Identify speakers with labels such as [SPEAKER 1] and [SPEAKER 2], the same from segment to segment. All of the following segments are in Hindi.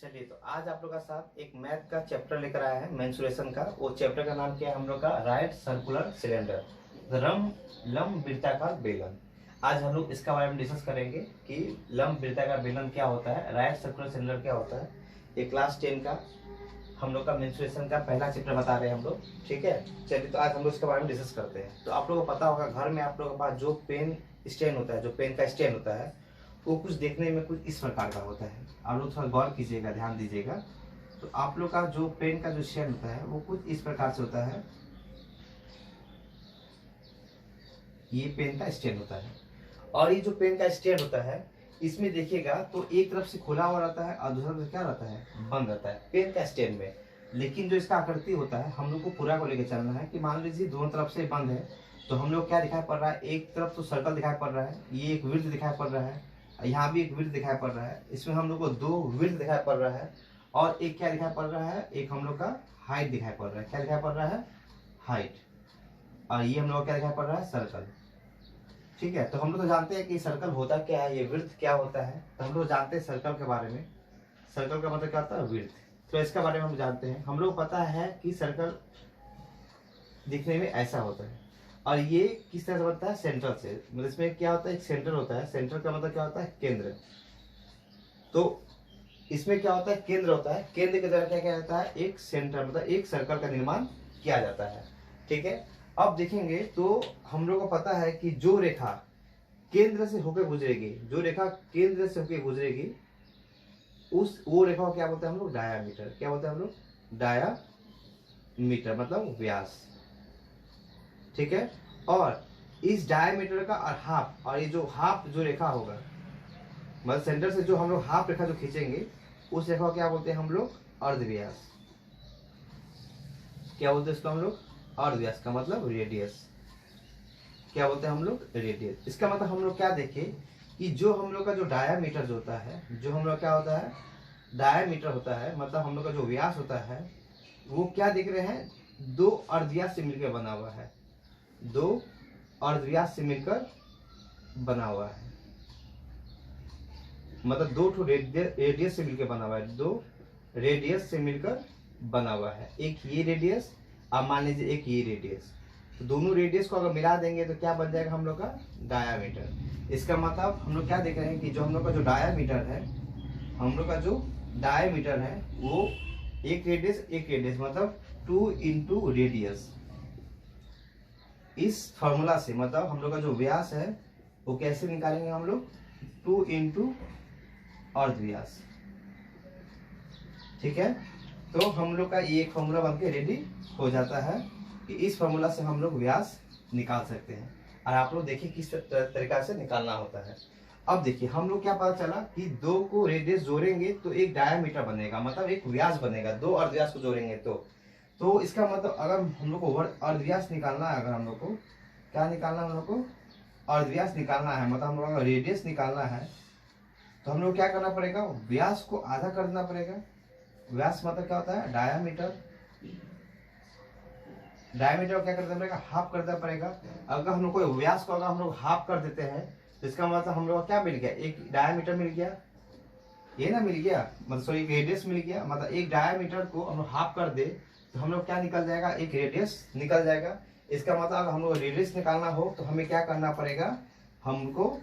[SPEAKER 1] चलिए तो आज आप लोग का साथ एक मैथ का चैप्टर लेकर आया है मेंसुरेशन का। वो चैप्टर का नाम क्या है हम लोग का? राइट सर्कुलर सिलेंडर, लंब वृत्ताकार बेलन। आज हम लोग इसका बारे में डिस्कस करेंगे कि लंब वृत्ताकार बेलन क्या होता है, राइट सर्कुलर सिलेंडर क्या होता है। ये क्लास 10 का हम लोग का मेंसुरेशन का पहला चैप्टर बता रहे हैं हम लोग, ठीक है। चलिए तो आज हम लोग इसके बारे में डिस्कस करते हैं। तो आप लोगों को पता होगा घर में आप लोगों के पास जो पेन स्टैंड होता है, जो पेन का स्टैंड होता है, वो कुछ देखने में कुछ इस प्रकार का होता है। आप लोग थोड़ा गौर कीजिएगा, ध्यान दीजिएगा। तो आप लोग का जो पेन का जो स्टैंड होता है वो कुछ इस प्रकार से होता है। ये पेन का स्टैंड होता है और ये जो पेन का स्टैंड होता है इसमें देखिएगा तो एक तरफ से खुला हुआ रहता है और दूसरा तरफ क्या रहता है, बंद रहता है पेन का स्टैंड में। लेकिन जो इसका आकृति होता है हम लोग को पूरा को लेकर चलना है कि मान लीजिए दोनों तरफ से बंद है तो हम लोग क्या दिखाई पड़ रहा है, एक तरफ तो सर्कल दिखाई पड़ रहा है, ये एक वृत्त दिखाई पड़ रहा है, यहाँ भी एक वृत्त दिखाई पड़ रहा है। इसमें हम लोग को दो वृत्त दिखाई पड़ रहा है और एक क्या दिखाई पड़ रहा है, एक हम लोग का हाइट दिखाई पड़ रहा है। क्या दिखाई पड़ रहा है? हाइट। और ये हम लोग क्या दिखाई पड़ रहा है? सर्कल। ठीक है, तो हम लोग तो जानते हैं कि सर्कल होता क्या है, ये वृत्त क्या होता है। तो हम लोग जानते हैं सर्कल के बारे में। सर्कल का मतलब क्या होता है? वृत्त। तो इसके बारे में हम जानते हैं। हम लोग पता है कि सर्कल दिखने में ऐसा होता है और ये किस तरह से बनता है? सेंटर से। मतलब इसमें क्या होता है, एक सेंटर होता है। सेंटर का मतलब क्या होता है? केंद्र। तो इसमें क्या होता है? केंद्र होता है। केंद्र के द्वारा क्या क्या होता है? एक सेंटर, मतलब एक सर्कल का निर्माण किया जाता है। ठीक है, अब देखेंगे तो हम लोग को पता है कि जो रेखा केंद्र से होकर गुजरेगी, जो रेखा केंद्र से होकर गुजरेगी वो रेखा को क्या बोलते हैं हम लोग? डायामीटर। क्या बोलते हैं हम लोग? डायामीटर मतलब व्यास। ठीक है, और इस डायमीटर का और हाफ, और ये जो हाफ जो रेखा होगा, मतलब सेंटर से जो हम लोग हाफ रेखा जो खींचेंगे उस रेखा को क्या बोलते हैं हम लोग? अर्धव्यास। क्या बोलते हैं इसको हम लोग? अर्धव्यास का मतलब रेडियस। क्या बोलते हैं हम लोग? रेडियस। इसका मतलब हम लोग क्या देखें कि जो हम लोग का जो डायामीटर जो होता है, जो हम लोग क्या होता है? डायामीटर होता है, मतलब हम लोग का जो व्यास होता है वो क्या देख रहे हैं? दो अर्धव्यास से मिलकर बना हुआ है। दो अर्धव्यास से मिलकर बना हुआ है, मतलब दो ठो रेडियस से मिलकर बना हुआ है। दो रेडियस से मिलकर बना हुआ है। एक ये रेडियस, अब मान लीजिए एक ये रेडियस। तो दोनों रेडियस को अगर मिला देंगे तो क्या बन जाएगा हम लोग का? डायामीटर। इसका मतलब हम लोग क्या देख रहे हैं कि जो हम लोग का जो डायामीटर है, हम लोग का जो डायामीटर है वो एक रेडियस मतलब 2 इंटू रेडियस। इस फॉर्मूला से मतलब हम लोग का जो व्यास है वो कैसे निकालेंगे हम लोग? 2 इंटू अर्धव्यास। ठीक है, तो हम लोग का ये एक फॉर्मूला बन के रेडी हो जाता है कि इस फॉर्मूला से हम लोग व्यास निकाल सकते हैं। और आप लोग देखिए किस तरीका से निकालना होता है। अब देखिए हम लोग क्या पता चला कि दो को रेडियस जोड़ेंगे तो एक डायामीटर बनेगा, मतलब एक व्यास बनेगा। दो अर्धव्यास को जोड़ेंगे तो इसका मतलब अगर हम लोग को अर्धव्यास निकालना है, अगर हम लोग को क्या निकालना है, हम लोग को अर्धव्यास निकालना है, मतलब हम लोग का रेडियस निकालना है, तो हम लोग क्या करना पड़ेगा? व्यास को आधा कर देना पड़ेगा। व्यास मतलब क्या होता है? डायामीटर। डायामीटर को क्या कर देना पड़ेगा? हाफ कर देना पड़ेगा। अगर हम लोग को व्यास को अगर हम लोग हाफ कर देते हैं तो इसका मतलब हम लोग को क्या मिल गया? एक डायामीटर मिल गया, ये ना मिल गया, मतलब सॉरी एक रेडियस मिल गया। मतलब एक डायामीटर को हम लोग हाफ कर दे तो हम लोग क्या निकल जाएगा? एक रेडियस निकल जाएगा। इसका मतलब अगर हम लोग रेडियस निकालना हो तो हमें क्या करना पड़ेगा? हमको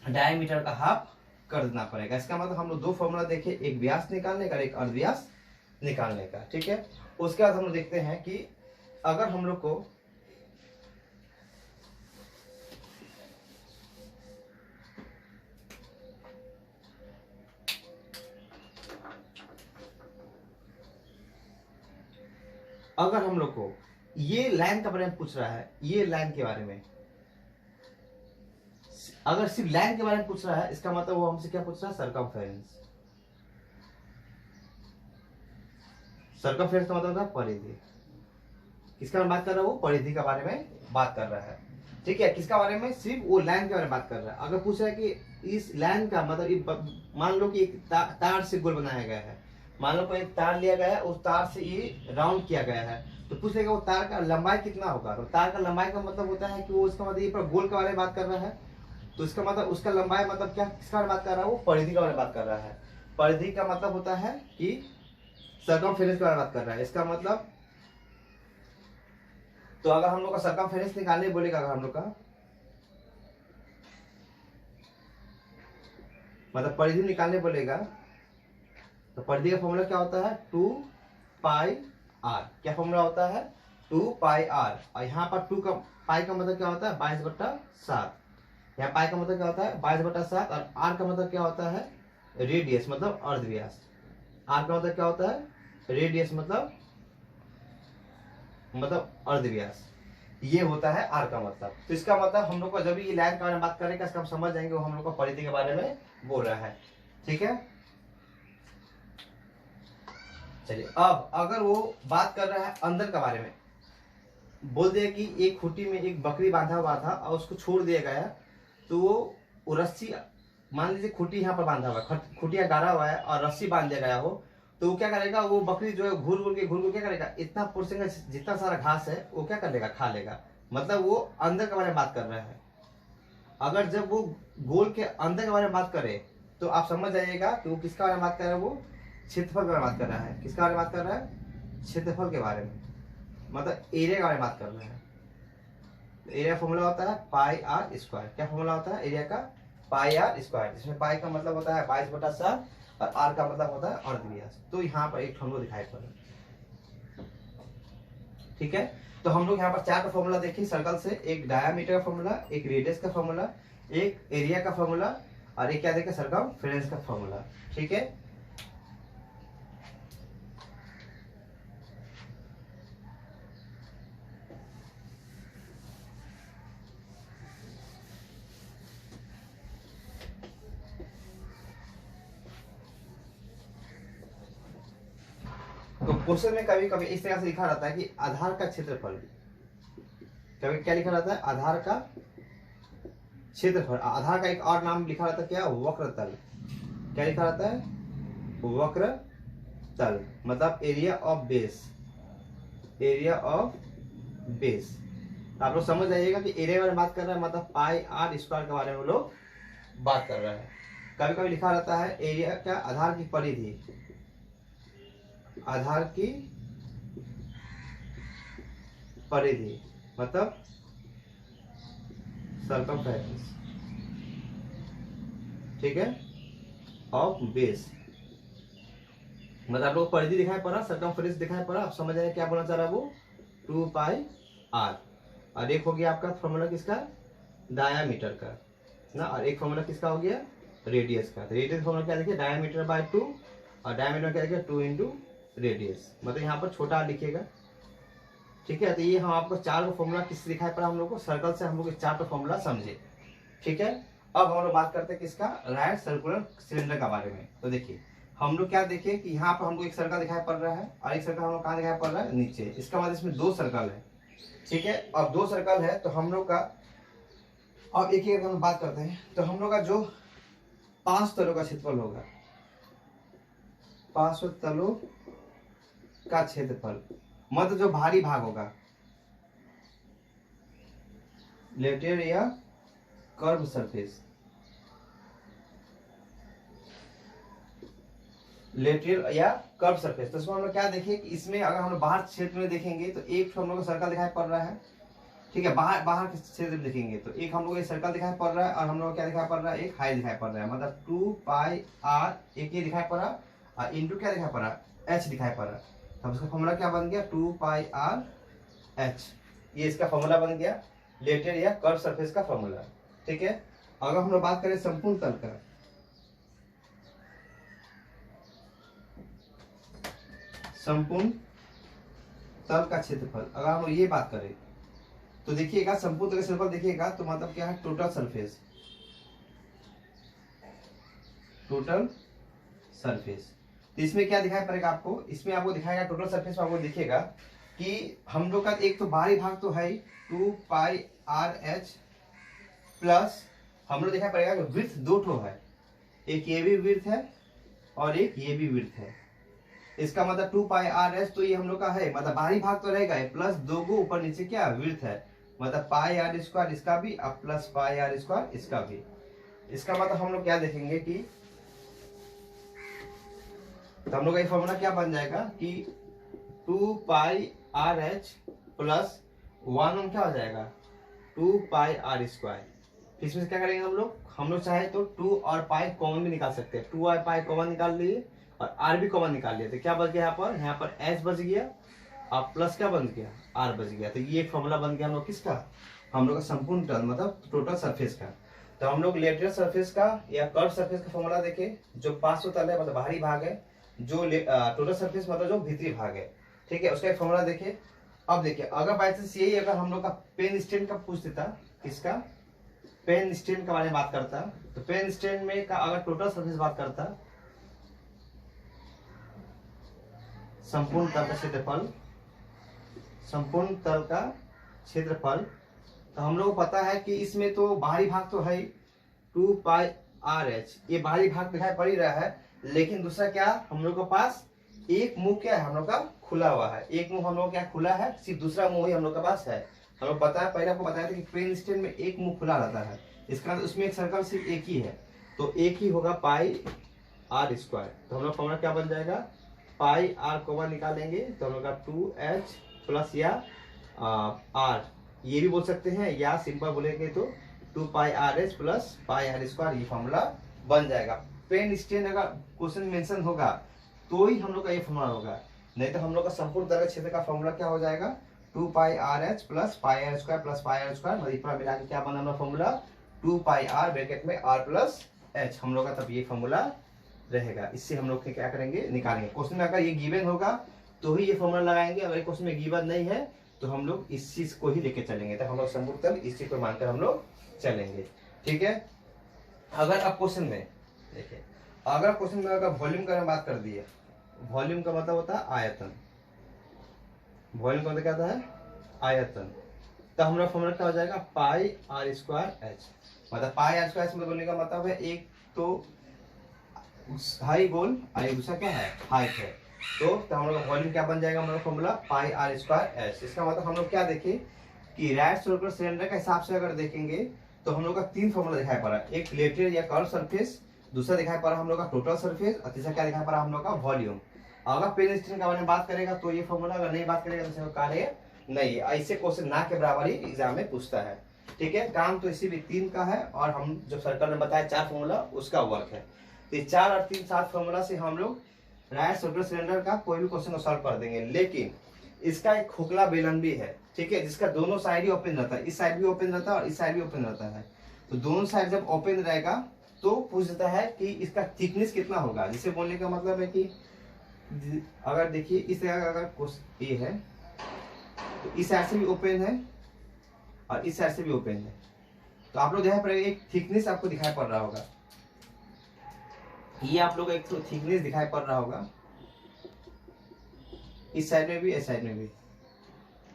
[SPEAKER 1] डायमीटर का हाफ कर देना पड़ेगा। इसका मतलब हम लोग दो फॉर्मूला देखे, एक व्यास निकालने का, एक अर्धव्यास निकालने का। ठीक है, उसके बाद हम लोग देखते हैं कि अगर हम लोग को ये लाइन के बारे में पूछ रहा है, ये लाइन के बारे में, अगर सिर्फ लाइन के बारे में पूछ रहा है इसका मतलब वो हमसे क्या पूछ रहा है? सर्कमफेरेंस। सर्कमफेरेंस का मतलब है परिधि। किसका बात कर रहा है? वो परिधि के बारे में बात कर रहा है। ठीक है, किसका बारे में? सिर्फ वो लाइन के बारे में बात कर रहा है। अगर पूछ रहा है कि इस लाइन का मतलब, मान लो कि एक तार से गोल बनाया गया है, मान लो कोई एक तार लिया गया है, उस तार से ये राउंड किया गया है, तो पूछेगा वो तार का लंबाई कितना होगा? तो तार का लंबाई का मतलब होता है कि वो उसका मतलब ये पर गोल के बारे में बात कर रहा है, तो इसका मतलब उसका लंबाई मतलब क्या, किसका बारे में बात कर रहा है? वो परिधि के बारे में बात कर रहा है। परिधि का मतलब होता है कि सर्कमफेरेंस के बारे में बात कर रहा है, इसका मतलब। तो अगर हम लोग का सर्कमफेरेंस निकालने बोलेगा, अगर हम लोग का मतलब परिधि निकालने बोलेगा, तो परिधि का फॉर्मूला क्या होता है, 2 पाई आर। क्या फॉर्मूला होता है, 2 पाई आर। और यहाँ पर 2 का पाई का मतलब क्या होता है, 22/7। यहाँ पाई का मतलब क्या होता है, 22/7। और आर का मतलब क्या होता है, रेडियस मतलब अर्धव्यास। आर का मतलब क्या होता है, रेडियस मतलब अर्धव्यास। ये होता है आर का मतलब। तो इसका मतलब हम लोग को जब ये लाइन के बारे में बात करेंगे, इसका हम समझ जाएंगे वो हम लोग को परिधि के बारे में बोल रहा है। ठीक है, चलिए अब अगर वो बात कर रहा है अंदर के बारे में, बोल दिया कि एक खूंटी में एक बकरी बांधा हुआ था और उसको छोड़ दिया गया, तो वो रस्सी, मान लीजिए खूंटी यहाँ पर बांधा हुआ है, खूंटियां गाड़ा हुआ है और रस्सी बांध दिया गया हो, तो वो क्या करेगा, वो बकरी जो है घूर घूर के क्या करेगा, इतना पोर्शन का जितना सारा घास है वो क्या कर लेगा, खा लेगा। मतलब वो अंदर के बारे में बात कर रहा है। अगर जब वो गोल के अंदर के बारे में बात करे, तो आप समझ जाइएगा कि वो किसका बारे में बात कर रहा है, वो क्षेत्रफल के बारे में बात कर रहा है। किसका बारे में बात कर रहा है, क्षेत्रफल के बारे में, मतलब एरिया के बारे में बात कर रहा है। एरिया फॉर्मूला होता है पाई आर स्क्वायर। क्या फॉर्मूला होता है एरिया का, पाई आर स्क्वायर। इसमें पाई का मतलब होता है 22/7 और आर का मतलब होता है अर्धव्यास। तो यहाँ पर एक फॉर्मूला दिखाई पड़ रहा है। ठीक है, तो हम लोग यहाँ पर 4 का फॉर्मूला देखिए सर्कल से, एक डायामीटर का फॉर्मूला, एक रेडियस का फॉर्मूला, एक एरिया का फॉर्मूला, और एक क्या देखे, सर्कमफेरेंस का फॉर्मूला। ठीक है, तो क्वेश्चन में कभी कभी इस तरह से लिखा रहता है कि आधार का क्षेत्रफल, कभी क्या लिखा रहता है, आधार का क्षेत्रफल। आधार का एक और नाम लिखा रहता है क्या, वक्रतल। क्या लिखा रहता है, वक्रतल, मतलब area of base, area of base. तो आप लोग समझ जाइएगा कि एरिया के बारे में बात कर रहा है, मतलब पाई आर स्क्वायर के बारे में लोग बात कर रहे हैं। कभी कभी लिखा रहता है एरिया का आधार की परिधि, आधार की परिधि मतलब सर्कमफेरेंस। ठीक है, ऑफ बेस, मतलब आप लोग परिधि दिखाई पड़ रहा, सर्कमफेरेंस दिखाई पड़ रहा। आप समझ आए क्या बोलना चाह रहा है वो, 2 पाई आर। और एक हो गया आपका फॉर्मूला किसका, डायामीटर का ना, और एक फॉर्मूला किसका हो गया, रेडियस का। तो रेडियस फॉर्मूला क्या देखिए, डायामीटर बाय 2, और डायामीटर क्या देखिए 2 इंटू रेडियस, मतलब यहाँ पर छोटा लिखिएगा। ठीक है, तो ये हम आपको 4 का फॉर्मूला किससे दिखाई पड़ा, हम लोग को सर्कल से हम लोग 4 का फॉर्मूला समझे। ठीक है, अब हम लोग बात करते हैं किसका, राइट सर्कुलर सिलेंडर का बारे में। तो देखिए हम लोग क्या देखे कि यहाँ पर हमको एक सर्कल दिखाई पड़ रहा है, और एक सर्कल हम लोग कहाँ दिखाई पड़ रहा है, नीचे। इसका मतलब इसमें 2 सर्कल है। ठीक है, अब 2 सर्कल है तो हम लोग का, अब एक एक हम बात करते हैं। तो हम लोग का जो 5 तलों का क्षेत्रफल होगा, 5 तलों का क्षेत्रफल, मतलब जो भारी भाग होगा, लेटेर या कर्व सरफेस, लेटरल या कर्व सरफेस। तो इसमें हम लोग क्या देखें कि इसमें अगर हम लोग बाहर क्षेत्र में देखेंगे तो एक हम लोग को सर्कल दिखाई पड़ रहा है। ठीक है, बाहर के क्षेत्र में देखेंगे तो एक हम लोग सर्कल दिखाई पड़ रहा है, और हम लोग क्या दिखाई पड़ रहा है, एक हाइट दिखाई पड़ रहा है, मतलब 2 पाई आर एक ये दिखाई पड़ रहा, और इंटू क्या दिखाई पड़ रहा, एच दिखाई पड़ रहा। तब इसका फॉर्मूला क्या बन गया, 2 पाई आर एच। ये इसका फॉर्मूला बन गया लेटेर या कर्व सरफेस का फॉर्मूला। ठीक है, अगर हम लोग बात करें संपूर्ण तल का, संपूर्ण तल का क्षेत्रफल, अगर हम ये बात करें तो देखिएगा संपूर्ण तल का क्षेत्रफल देखिएगा तो मतलब क्या है, टोटल सरफेस, टोटल सरफेस। तो इसमें क्या दिखाई पड़ेगा आपको, इसमें आपको दिखाएगा टोटल सरफेस में आपको दिखेगा कि हम लोग का एक तो बाहरी भाग तो है 2 पाई आर एच प्लस हम लोग दिखाई पड़ेगा कि विड्थ 2 ठो है, एक ये भी विड्थ है और एक ये भी विड्थ है। इसका मतलब 2 पाई आर एच, तो ये हम लोग का है, मतलब बाहरी भाग तो रहेगा प्लस 2 गो ऊपर नीचे क्या विड्थ है, मतलब पाई आर स्क्वायर इसका भी और प्लस पाई आर स्क्वायर इसका भी। इसका मतलब हम लोग क्या देखेंगे कि तो हम लोग का ये फॉर्मूला क्या बन जाएगा कि 2 पाई आर एच प्लस 1 क्या हो जाएगा 2 पाई आर स्क्वायर। इसमें से क्या करेंगे हम लोग चाहे तो 2 और पाई कॉमन भी निकाल सकते हैं। 2 और पाई कॉमन निकाल लिए और आर भी कॉमन निकाल लिए, तो क्या बच गया यहाँ पर एच बच गया और प्लस क्या बन गया आर बच गया। तो ये एक फॉर्मूला बन गया हम लोग किसका, हम लोग का संपूर्ण तल मतलब टोटल सरफेस का। तो हम लोग लेटरल सरफेस का या कर्व सरफेस का फॉर्मूला देखे, जो पार्श्व तल है मतलब बाहरी भाग है, जो टोटल सरफेस मतलब जो भीतरी भाग है, ठीक है, उसका एक फॉर्मूला देखे। अब देखिए अगर बाई चांस यही अगर हम लोग का पेन स्टैंड का पूछ देता, किसका, पेन स्टैंड के बारे में बात करता, तो पेन स्टैंड में का अगर टोटल सरफेस बात करता, संपूर्ण तल का क्षेत्रफल, संपूर्ण तल का क्षेत्रफल, तो हम लोग को पता है कि इसमें तो बाहरी भाग तो है 2 पाई आर एच, ये बाहरी भाग दिखाई पड़ ही रहा है, लेकिन दूसरा क्या हम लोग के पास एक मुंह क्या है हम लोग का खुला हुआ है, एक मुंह हम लोग क्या खुला है, सिर्फ दूसरा मुंह ही हम लोग के पास है। हम लोग बताया पहले आपको बताया था कि पेन स्टैंड में एक मुंह खुला रहता है, इसका उसमें एक सर्कल सिर्फ एक ही है, तो एक ही होगा पाई आर स्क्वायर। तो हम लोग फॉर्मूला क्या बन जाएगा, पाई आर कॉमन निकालेंगे तो हम लोग का 2h प्लस या आर, ये भी बोल सकते हैं, या सिंपल बोलेंगे तो 2 pi r h plus pi are square, ये फॉर्मूला बन जाएगा। पेन स्टैंड अगर क्वेश्चन मेंशन होगा तो ही हम लोग का ये फॉर्मूला होगा, नहीं तो हम लोग का संपूर्ण तल क्षेत्र का फॉर्मूला क्या हो जाएगा 2 pi r h plus pi are square plus pi are square, मतलब पूरा मिला के क्या बना हमारा फॉर्मूला 2 पाई आर ब्रैकेट में आर प्लस एच, हम लोग का तब ये फॉर्मूला रहेगा। इससे हम लोग क्या करेंगे निकालेंगे। क्वेश्चन में अगर ये गिवन होगा तो ही ये फॉर्मूला लगाएंगे, अगर क्वेश्चन में गिवन नहीं है तो हम लोग इस चीज को ही लेके चलेंगे, तो हम लोग संपूर्ण तल इस चीज को मानकर हम लोग चलेंगे, ठीक है। अगर अब क्वेश्चन में देखिए, अगर क्वेश्चन में अगर वॉल्यूम का बात कर दिए, वॉल्यूम का मतलब होता है आयतन, वॉल्यूम का मतलब क्या होता है आयतन, तो हमारा फॉर्मूला क्या हो जाएगा पाई आर स्क्वायर एच, मतलब पाई आर स्क्वायर बोलने का मतलब है एक तो हाई गोल और एक दूसरा क्या है हाइट है, तो हम लोग वॉल्यूम क्या बन जाएगा हमारा formula pi are square H. इसका मतलब हम लोग क्या देखें कि राइट सर्कुलर सिलेंडर के हिसाब से अगर देखेंगे तो हम लोग का 3 फॉर्मूला दिखाई पड़ रहा है, एक लेटरल या कर्व सरफेस, दूसरा दिखाई पड़ रहा हम लोग का टोटल सरफेस, और तीसरा क्या दिखाई पड़ रहा हम लोग का वॉल्यूम। अगर पेन स्टैंड के बारे में बात करेगा तो ये फॉर्मूला, अगर नहीं बात करेगा तो कार्य नहीं है। ऐसे क्वेश्चन ना के बराबर ही एग्जाम में पूछता है, ठीक है। काम तो इसी भी 3 का है, और हम जो सर्कल में बताया 4 फॉर्मूला उसका वर्क है, तो 4 और 3 7 फॉर्मूला से हम लोग राइट सर्कुलर सिलेंडर का कोई भी क्वेश्चन को सॉल्व कर देंगे। लेकिन इसका एक खोखला बेलन भी है, ठीक है, जिसका दोनों साइड ही ओपन रहता है, इस साइड भी ओपन रहता है और इस साइड भी ओपन रहता है। तो दोनों साइड जब ओपन रहेगा तो पूछ देता है कि इसका थिकनेस कितना होगा, जिसे बोलने का मतलब है कि अगर देखिए इस तरह का अगर ये है तो इस साइड से भी ओपन है और इस साइड से भी ओपन है, तो आप लोग दिखाई पड़ेगा एक थिकनेस आपको दिखाई पड़ रहा होगा, ये आप लोग एक तो थिकनेस दिखाई पड़ रहा होगा, इस साइड में भी इस साइड में भी।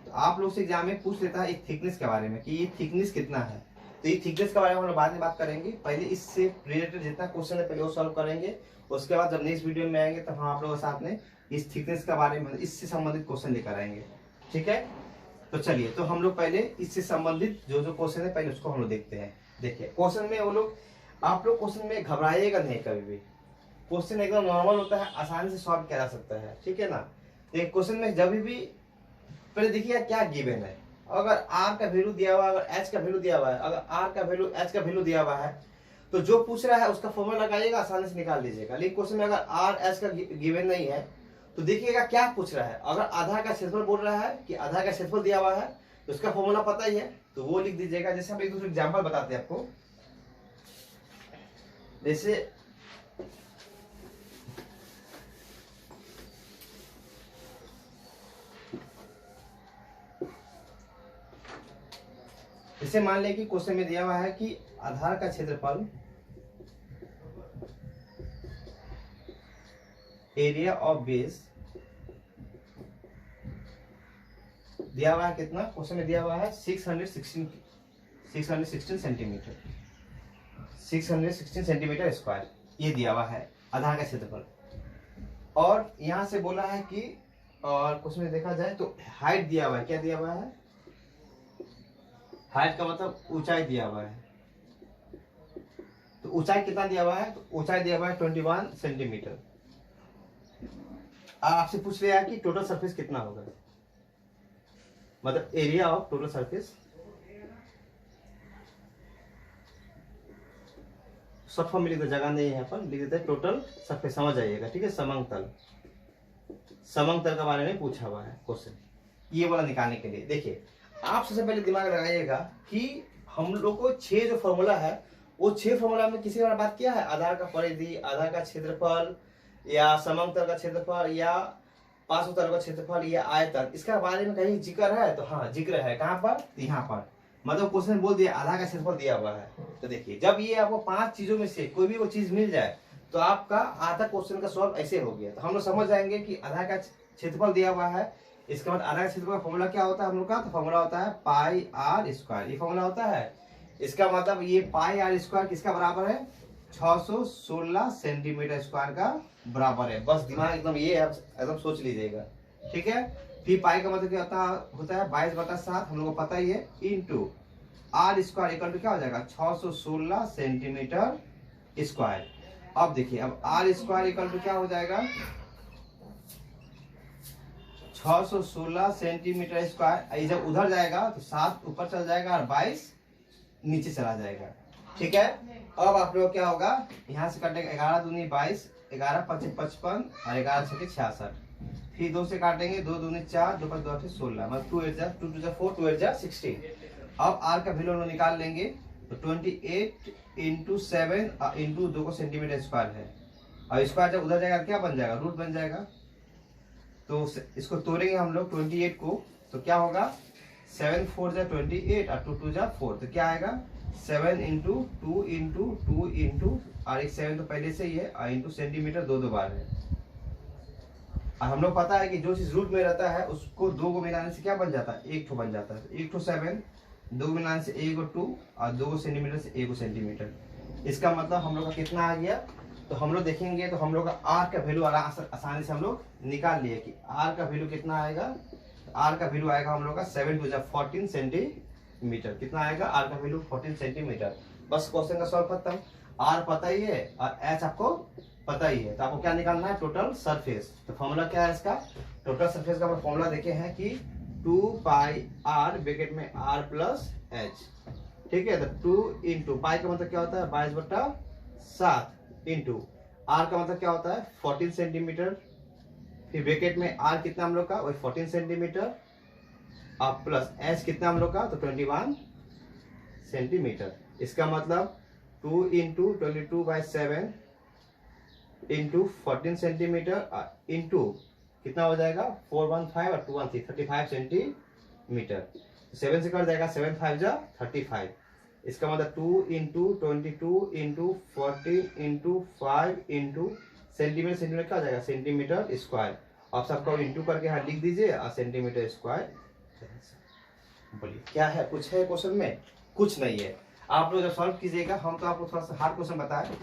[SPEAKER 1] तो आप लोग से एग्जाम में पूछ लेता है एक थिकनेस के बारे में कि ये थिकनेस कितना है, तो ये थिकनेस के बारे में हम लोग बाद में बात करेंगे। पहले इससे रिलेटेड जितना क्वेश्चन है पहले वो सॉल्व करेंगे, उसके बाद जब नेक्स्ट वीडियो में आएंगे तब हम आप लोगों के साथ में इस थिकनेस के बारे में इससे संबंधित क्वेश्चन लेकर आएंगे, ठीक है। तो चलिए, तो हम लोग पहले इससे संबंधित जो जो क्वेश्चन है पहले उसको हम लोग देखते हैं। देखिए क्वेश्चन में वो लोग, आप लोग क्वेश्चन में घबराइएगा नहीं कभी भी, क्वेश्चन एकदम नॉर्मल होता है, आसानी से सॉल्व किया जा सकता है, ठीक है ना। क्वेश्चन में जब भी पहले देखिए क्या गिवन है, अगर r का वैल्यू दिया हुआ है, अगर h का वैल्यू दिया हुआ है, अगर r का वैल्यू h का वैल्यू दिया हुआ है, तो जो पूछ रहा है उसका फॉर्मूला लगाइएगा, आसानी से निकाल लीजिएगा। लेकिन क्वेश्चन में अगर r h का गिवन नहीं है तो देखिएगा क्या पूछ रहा है, अगर आधा का क्षेत्रफल बोल रहा है कि आधा का क्षेत्रफल दिया हुआ है तो उसका फॉर्मूला पता ही है, तो वो लिख दीजिएगा। जैसे हम एक दूसरे एग्जाम्पल बताते हैं आपको, जैसे मान लें कि क्वेश्चन में दिया हुआ है कि आधार का क्षेत्रफल एरिया ऑफ बेस दिया हुआ है, कितना क्वेश्चन में दिया हुआ है 616 सेंटीमीटर, 616 सेंटीमीटर स्क्वायर ये दिया हुआ है आधार का क्षेत्रफल। और यहां से बोला है कि, और क्वेश्चन में देखा जाए तो हाइट दिया हुआ है, क्या दिया हुआ है, हाइट का मतलब ऊंचाई दिया हुआ है, तो ऊंचाई कितना दिया हुआ है, तो ऊंचाई दिया हुआ है 21 सेंटीमीटर, आपसे पूछ लिया कि टोटल सरफेस कितना होगा, मतलब area of total surface. Short form में लिख दो, जगह नहीं है यहाँ पर, लिख देते हैं टोटल सरफेस, समझ जाइएगा, ठीक है। समंतल, समंतल के बारे में पूछा हुआ है क्वेश्चन, ये वाला निकालने के लिए। देखिए आप सबसे पहले दिमाग लगाइएगा कि हम लोग को 6 जो फॉर्मूला है वो 6 फॉर्मूला में किसी बार बात किया है, आधार का परिधि, आधार का क्षेत्रफल, या समंतल का क्षेत्रफल, या पार्श्वतल का क्षेत्रफल, या आयतन, इसका बारे में कहीं जिक्र है? तो हाँ जिक्र है, कहाँ पर? यहाँ पर, मतलब क्वेश्चन बोल दिया आधार का क्षेत्रफल दिया हुआ है। तो देखिए जब ये आपको 5 चीजों में से कोई भी वो चीज मिल जाए तो आपका आधा क्वेश्चन का सॉल्व ऐसे हो गया। तो हम लोग समझ जाएंगे कि आधार का क्षेत्रफल दिया हुआ है, इसके बाद आधार का क्षेत्रफल का फॉर्मूला क्या होता है हम लोग का? तो फॉर्मूला होता है पाई आर स्क्वायर, ये फॉर्मूला होता है। इसका मतलब ये पाई आर स्क्वायर किसका बराबर है? 616 सेंटीमीटर स्क्वायर का बराबर है। बस दिमाग एकदम ये एकदम सोच लीजिएगा, ठीक है। फिर पाई का मतलब क्या होता है 22/7, हम लोग को पता ही है, into R square equal to क्या हो जाएगा? 616 सेंटीमीटर स्क्वायर। अब देखिए अब आर स्क्वायर इक्वल टू क्या हो जाएगा? 616 सेंटीमीटर स्क्वायर। जब उधर जाएगा तो 7 ऊपर चल जाएगा और 22 नीचे चला जाएगा, ठीक है। अब आप लोग क्या होगा, यहाँ से काटेंगे 11 दूनी 22, 11 पच्चीस 55 और 11 छठे 66, फिर 2 से काटेंगे 2 दूनी 4, 2 5 2 8 16, मतलब 2 8 जा 2 2 जा 4, 2 8 जा 16। अब आर का वैल्यू हम लोग निकाल लेंगे, तो 28 इंटू 7 इंटू 2 को सेंटीमीटर स्क्वायर है, और स्क्वायर जब उधर जाएगा क्या बन जाएगा? रूट बन जाएगा। तो इसको तोड़ेंगे हम लोग 28 को, तो क्या होगा? 7 4 जा 28 और 2 2 जा 4, तो क्या आएगा? 7 इंटू 2 इंटू 2 इंटू, और एक 7 तो पहले से ही है, और इंटू सेंटीमीटर 2 बार है। और हम लोग पता है कि जो चीज रूट में रहता है उसको 2 को मिलाने से क्या बन जाता है? 1 ठो बन जाता है। 1 ठो 7, 2 मिलाने से 1 2, और 2 सेंटीमीटर से 1 सेंटीमीटर। इसका मतलब हम लोग का कितना आ गया? तो हम लोग देखेंगे तो हम लोग का आर का वैल्यू आसानी से हम लोग निकाल लिए कि आर का वैल्यू कितना आएगा। आर का वैल्यू आएगा हम लोग का 7 2 14 सेंटीमीटर। कितना आएगा? आर का वैल्यू 14 सेंटीमीटर। बस क्वेश्चन का सॉल्व खत्म। आर पता ही है और एच आपको पता ही है, तो आपको क्या निकालना है? Total surface. तो फॉर्मूला क्या है इसका? टोटल सरफेस का फॉर्मूला देखे हैं कि 2 पाई आर ब्रैकेट में आर प्लस एच, ठीक है। तो 2 इंटू पाई का मतलब क्या होता है? 22/7 इंटू आर का मतलब क्या होता है? 14 सेंटीमीटर, फिर ब्रैकेट में आर कितना हम लोग का? वही 14 सेंटीमीटर, और प्लस एच कितना हम लोग का? तो 21 सेंटीमीटर। इसका मतलब 2 इंटू 22/7 इंटू 14 सेंटीमीटर इंटू कितना हो जाएगा? 415 और 213 35 सेंटीमीटर। 7 से कट जाएगा, 7 5 जा 35। इसका मतलब 2 into 22 into 40 into 5 into centimetre, centimetre क्या हो जाएगा? Centimetre square. आप सबको इंटू करके यहाँ लिख दीजिए और सेंटीमीटर स्क्वायर। बोलिए क्या है? कुछ है क्वेश्चन में? कुछ नहीं है। आप लोग जब सॉल्व कीजिएगा, हम तो आपको थोड़ा सा हार्ड क्वेश्चन बताएं,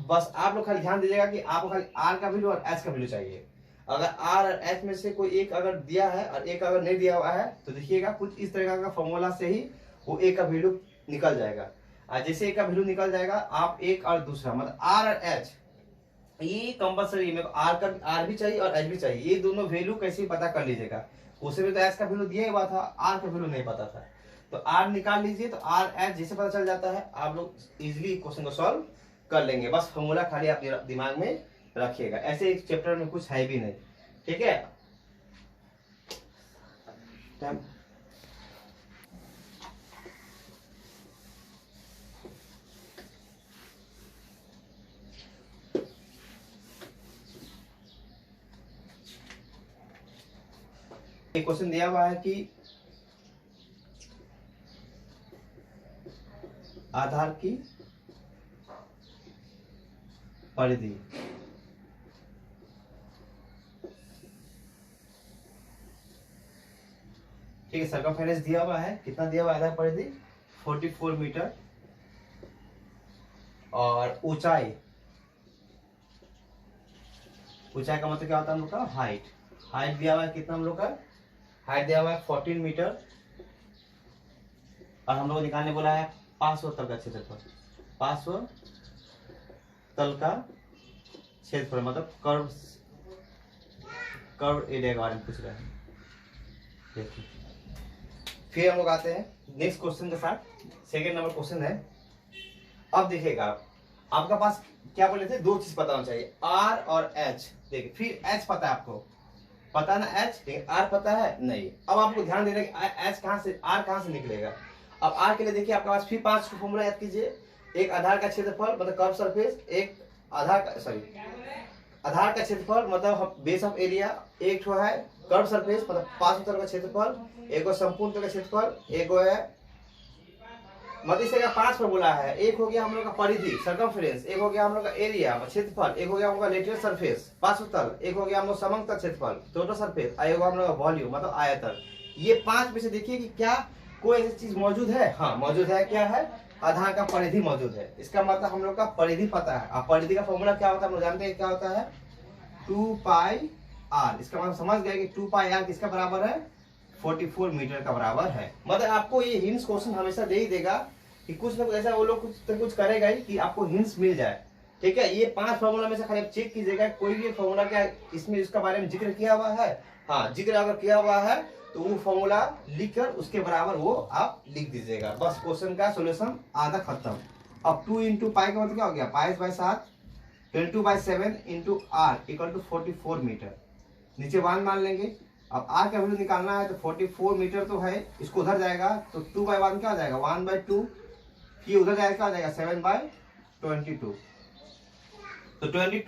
[SPEAKER 1] बस आप लोग खाली ध्यान दीजिएगा कि आपको खाली आर का वैल्यू और एच का वैल्यू चाहिए। अगर आर और एच में से कोई एक अगर दिया है और एक अगर नहीं दिया हुआ है तो देखिएगा कुछ इस तरह का फॉर्मूला से ही वो एक का वैल्यू निकल जाएगा। और जैसे एक का वैल्यू निकल जाएगा, आप एक और दूसरा मतलब आर और एच, ये कंपल्सरी मेरे को आर भी चाहिए और एच भी चाहिए। ये दोनों वैल्यू कैसे पता कर लीजिएगा? उसे भी तो एच का वैल्यू दिया हुआ था, आर का वैल्यू नहीं पता था, तो आर निकाल लीजिए। तो आर एच जैसे पता चल जाता है, आप लोग इजिली क्वेश्चन को सॉल्व कर लेंगे। बस फॉर्मूला खाली आप दिमाग में रखिएगा। ऐसे एक चैप्टर में कुछ है भी नहीं, ठीक है। एक क्वेश्चन दिया हुआ है कि आधार की परिधि, ठीक है, सर्कमफेरेंस दिया हुआ है। कितना दिया हुआ है आधार परिधि? 44 मीटर। और ऊंचाई, ऊंचाई का मतलब क्या होता है हम लोग का? हाइट। हाइट दिया हुआ है कितना हम लोग का? हाइट दिया हुआ है 14 मीटर। और हम लोग निकालने बोला है पार्श्व तल का क्षेत्रफल। पार्श्व तल का क्षेत्रफल मतलब कर्व कर्व एरिया के बारे में पूछ रहे हैं। देखिए फिर हम लोग आते हैं नेक्स्ट क्वेश्चन के साथ। सेकेंड नंबर क्वेश्चन है, अब देखिएगा आपका पास क्या बोले थे, दो चीज पता होना चाहिए, आर और एच। देखिए फिर एच पता है आपको, पता ना एच, लेकिन आर पता है नहीं। अब आपको ध्यान देना कि एच कहां से, आर कहां से निकलेगा। अब आर के लिए देखिए आपके पास फिर 5 फॉर्मूला याद कीजिए। एक आधार का क्षेत्रफल मतलब कर्व सरफेस, एक आधार का क्षेत्रफल मतलब बेस ऑफ एरिया, एक ठो है कर्व सरफेस मतलब 5 का क्षेत्रफल, एक संपूर्ण तल का क्षेत्रफल, एक है मतलब इसे का 5 फॉर्मूला है। एक हो गया हम लोग का परिधि सर्कमफ्रेंस, एक हो गया हम लोग का एरिया क्षेत्रफल, एक हो गया हम लोग का लेटरल सरफेस पार्श्वतल, एक हो गया हम लोग समतल क्षेत्रफल टोटल सरफेस, एक हो हम लोग का वॉल्यूम मतलब आयतन। ये 5 में से देखिए कि क्या कोई ऐसी चीज मौजूद है। हाँ मौजूद है, क्या है, आधार का परिधि मौजूद है। इसका मतलब हम लोग का परिधि पता है। अब परिधि का फॉर्मूला क्या होता है हम लोग जानते हैं, क्या होता है 2 पाई आर। इसका मतलब समझ गए कि 2 पाई आर किसका बराबर है, 44 मीटर का बराबर है। मतलब आपको ये हिंट्स क्वेश्चन हमेशा दे ही देगा कि कुछ ना कुछ ऐसा वो लोग कुछ करेगा ही कि आपको हिंट्स मिल जाए। ठीक है, ये 5 फॉर्मूला में से खाली आप चेक कीजिएगा कोई भी फॉर्मूला क्या इसमें इसका बारे में जिक्र किया हुआ है। हाँ जिक्र अगर किया हुआ है तो वो फॉर्मूला लिखकर उसके बराबर वो आप लिख दीजिएगा। बस क्वेश्चन का सोल्यूशन आधा खत्म। अब 2 इंटू पाई का मतलब क्या हो गया, pi by 7 22/7 into R equal to 44 metre. नीचे 1 मान लेंगे। अब आर का वैल्यू निकालना है तो 44 मीटर तो है, इसको उधर जाएगा तो 2/1 क्या हो जाएगा 1/2, ये उधर जाएगा क्या हो जाएगा 7/22। तो 22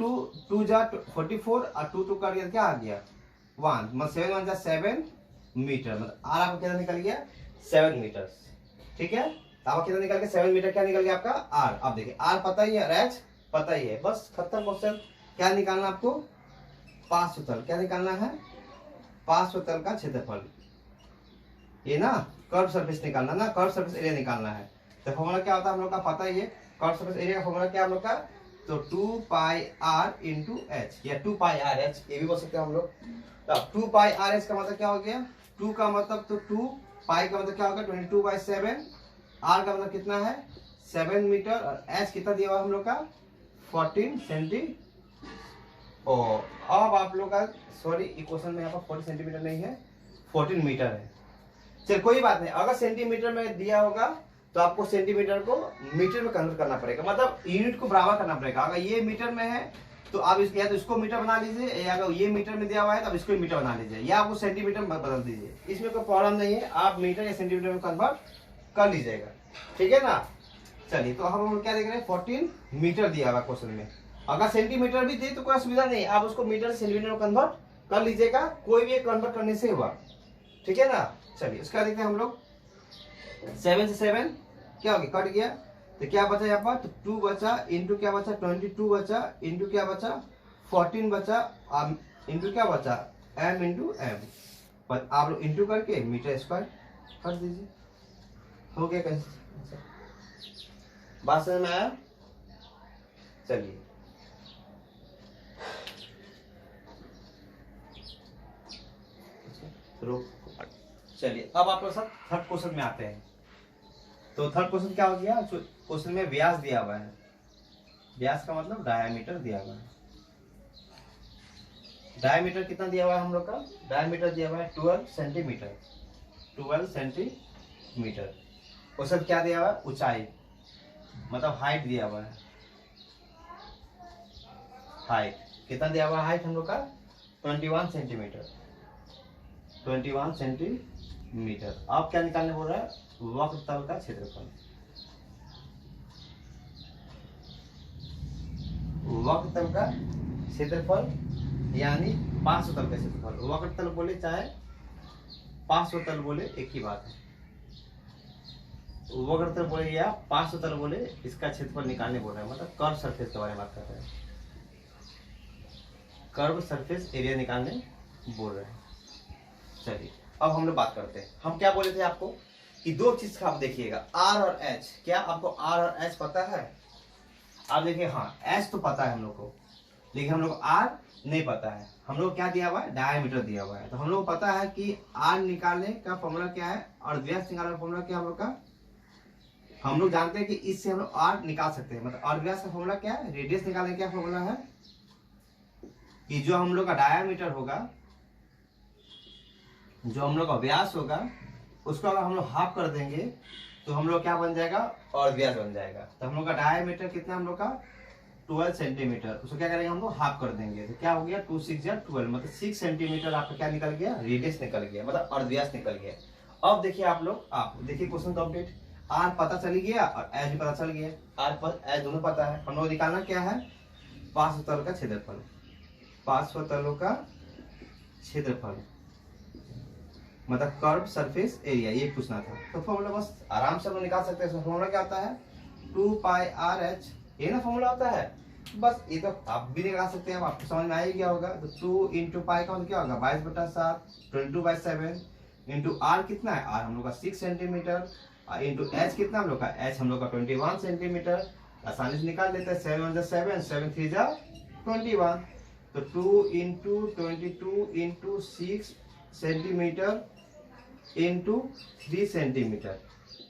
[SPEAKER 1] 2 जा 44 और 2 कर दिया क्या आ गया 1, मतलब 7 1 जा 7 मीटर। मतलब आर आपका कितना निकल गया 7 मीटर। ठीक है, तो आपका कितना निकल गया 7 मीटर। क्या निकल गया आपका आर। अब देखिए आर पता ही है और एच पता ही है, बस खत्म क्वेश्चन। क्या निकालना आपको, पार्श्वतल। क्या निकालना है, पार्श्वतल का क्षेत्रफल। ये ना कर्व सरफेस निकालना ना, कर्व सरफेस एरिया निकालना है। तो फॉर्मूला क्या होता है हम लोग का पता ही है, कर्व सरफेस एरिया का फॉर्मूला क्या हम लोग का, तो 2 पाई आर इंटू एच या 2 पाई आर एच ये भी बोल सकते हैं हम लोग। तो 2 पाई आर एच का मतलब क्या हो गया, 2 का मतलब तो 2, पाई का मतलब क्या होगा 22/7, आर का मतलब कितना है 7 मीटर और एच कितना दिया हुआ हम लोग का 14 सेंटीमीटर। और अब आप लोग का सॉरी इक्वेशन में यहाँ पर 40 सेंटीमीटर नहीं है 14 मीटर है। चल कोई बात नहीं, अगर सेंटीमीटर में दिया होगा तो आपको सेंटीमीटर को मीटर में कन्वर्ट करना पड़ेगा, मतलब यूनिट को बराबर करना पड़ेगा। अगर ये मीटर में है तो आप इसके या तो इसको मीटर बना लीजिए, या अगर ये मीटर में दिया हुआ है तो आप इसको मीटर बना लीजिए, या आपको सेंटीमीटर में बदल दीजिए। इसमें कोई प्रॉब्लम नहीं है, आप मीटर या सेंटीमीटर में कन्वर्ट कर लीजिएगा। ठीक है ना। चलिए तो हम क्या देख रहे हैं 14 मीटर दिया हुआ क्वेश्चन में। अगर सेंटीमीटर भी दे तो कोई असुविधा नहीं, आप उसको मीटर से सेंटीमीटर में कन्वर्ट कर लीजिएगा, कोई भी कन्वर्ट करने से हुआ। ठीक है ना। चलिए उसका देखते हैं हम लोग 7 से 7 क्या हो गया कट गया, तो क्या बचा यहाँ पर, तो 2 बचा इंटू क्या बचा 22 बचा इंटू क्या बचा 14 बचा इंटू क्या बचा m इंटू एम। पर आप लोग इंटू करके मीटर स्क्वायर कर दीजिए, हो गया। कैसे बात समझ में आया। चलिए चलिए अब आप लोग सब थर्ड क्वेश्चन में आते हैं। तो थर्ड क्वेश्चन क्या हो गया, क्वेश्चन में व्यास दिया हुआ है, व्यास का मतलब डायमीटर दिया हुआ है। डायमीटर कितना दिया हुआ है हम लोग का, डायमीटर दिया हुआ है 12 सेंटीमीटर, 12 सेंटीमीटर। क्वेश्चन क्या दिया हुआ है, ऊंचाई मतलब हाइट दिया हुआ है। हाइट कितना दिया हुआ है, हाइट हम लोग का 21 सेंटीमीटर, 21 सेंटीमीटर। आप क्या निकालने बोल रहा है, वक्रतल का क्षेत्रफल। वक्रतल का क्षेत्रफल यानी पार्श्वतल का क्षेत्रफल। वक्रतल बोले चाहे पार्श्वतल बोले एक ही बात है। वक्रतल बोले या पार्श्वतल बोले, इसका क्षेत्रफल निकालने बोल रहे हैं, मतलब कर्व सरफेस के बारे में बात कर रहे हैं, कर्व सरफेस एरिया निकालने बोल रहे हैं। चलिए अब हम लोग बात करते हैं, हम क्या बोले थे आपको कि दो चीज का आप देखिएगा आर और एच। क्या आपको आर और एच पता है, आप देखिए हाँ एच तो पता है हम लोग को, लेकिन हम लोग आर नहीं पता है। हम लोग क्या दिया हुआ है, डायमीटर दिया हुआ है। तो हम लोग पता है कि आर निकालने का फॉर्मूला क्या है और व्यास निकालने का फॉर्मूला क्या है हम लोग का। हम लोग जानते हैं कि इससे हम लोग आर निकाल सकते हैं, मतलब और व्यास का फॉर्मूला क्या है, रेडियस निकालने का फॉर्मूला है कि जो हम लोग का डायमीटर होगा जो हम लोग का व्यास होगा उसको अगर हम लोग हाफ कर देंगे तो हम लोग क्या बन जाएगा, और व्यास बन जाएगा। तो हम लोग का डायमीटर कितना हम लोग का 12 सेंटीमीटर, उसको क्या करेंगे हम लोग हाफ कर देंगे, तो क्या हो गया 2 6 या 12, मतलब 6 सेंटीमीटर आपका क्या निकल गया, रेडियस निकल गया, मतलब अर्धव्यास निकल गया। अब देखिए आप देखिए क्वेश्चन कंप्लीट। आर पता चल गया और एच भी पता चल गया, आर पर एच दोनों पता है। हम लोग निकालना क्या है, पार्श्वतल का क्षेत्रफल, पार्श्वतलों का क्षेत्रफल मतलब कर्व सरफेस एरिया, ये पूछना था। तो फॉर्मूला बस आराम से हम लोग निकाल सकते हैं। फॉर्मूला क्या आता है, 2 पाई आर एच, ये ना फॉर्मूला होता है। बस ये तो आप भी निकाल सकते हैं, आपको समझ में आ ही गया होगा। तो 2 इंटू पाई का मतलब क्या होगा 22/7, 22/7 इंटू आर कितना है, आर हम लोग का 6 सेंटीमीटर, इंटू एच कितना हम लोग का, एच हम लोग का 21 सेंटीमीटर। आसानी से निकाल लेते हैं, 7 1 7, 7 3 21। तो 2 into 22 into 6 centimetre into 3 centimetre,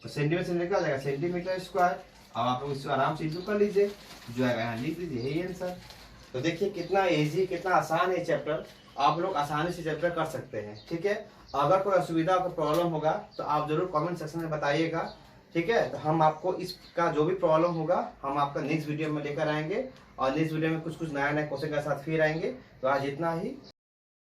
[SPEAKER 1] तो सेंटीमीटर से निकल जाएगा सेंटीमीटर स्क्वायर। अब आप लोग इसको आराम से इंटू कर लीजिए, जो आएगा यहाँ लिख दीजिए, यही आंसर। तो देखिए कितना इजी, कितना आसान है चैप्टर, आप लोग आसानी से चैप्टर कर सकते हैं। ठीक है, अगर कोई असुविधा कोई प्रॉब्लम होगा तो आप जरूर कमेंट सेक्शन में बताइएगा। ठीक है, तो हम आपको इसका जो भी प्रॉब्लम होगा हम आपका नेक्स्ट वीडियो में लेकर आएंगे, और नेक्स्ट वीडियो में कुछ नया नया क्वेश्चन के साथ फिर आएंगे। तो आज इतना ही।